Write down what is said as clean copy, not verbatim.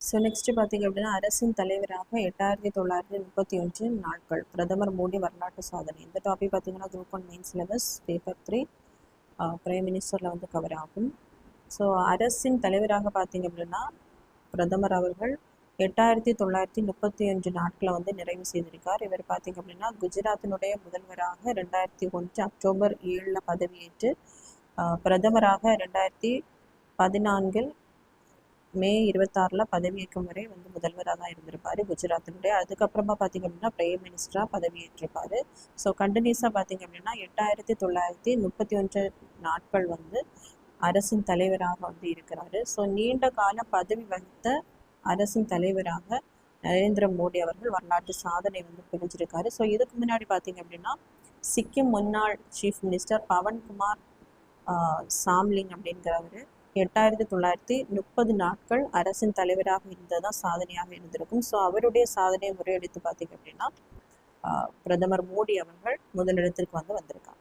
So next பார்த்தீங்க அப்படின்னா அரசின் தலைவராக 8931 நாட்கள் பிரதமர் மோடி வரலாற்று சாதனை. இந்த டாபிக் பார்த்தீங்கன்னா group 1 main syllabus paper 3 prime மினிஸ்டரில் வந்து கவர் ஆகும். ஸோ அரசின் தலைவராக பார்த்தீங்க அப்படின்னா பிரதமர் அவர்கள் 8935 நாட்களை வந்து நிறைவு செய்திருக்கார். இவர் பார்த்தீங்க அப்படின்னா குஜராத்தினுடைய முதல்வராக 2001 அக்டோபர் 7 பதவியேற்று பிரதமராக 2014 மே 26 பதவியேற்கும் வரை வந்து முதல்வராக தான் இருந்திருப்பாரு குஜராத்தினுடைய. அதுக்கப்புறமா பார்த்தீங்க அப்படின்னா பிரைம் மினிஸ்டரா பதவியேற்றிருப்பாரு. ஸோ கண்டினியூஸாக பார்த்தீங்க அப்படின்னா 8931 நாட்கள் வந்து அரசின் தலைவராக வந்து இருக்கிறாரு. ஸோ நீண்ட கால பதவி வகித்த அரசின் தலைவராக நரேந்திர மோடி அவர்கள் வரலாற்று சாதனை வந்து புரிஞ்சிருக்காரு. ஸோ இதுக்கு முன்னாடி பார்த்தீங்க அப்படின்னா சிக்கிம் முன்னாள் சீஃப் மினிஸ்டர் பவன்குமார் சாம்லிங் அப்படிங்கிறவர் 8930 நாட்கள் அரசின் தலைவராக இருந்ததான் சாதனையாக இருந்திருக்கும். ஸோ அவருடைய சாதனையை முறையடித்து பார்த்தீங்க அப்படின்னா பிரதமர் மோடி அவர்கள் முதலிடத்திற்கு வந்து வந்திருக்காங்க.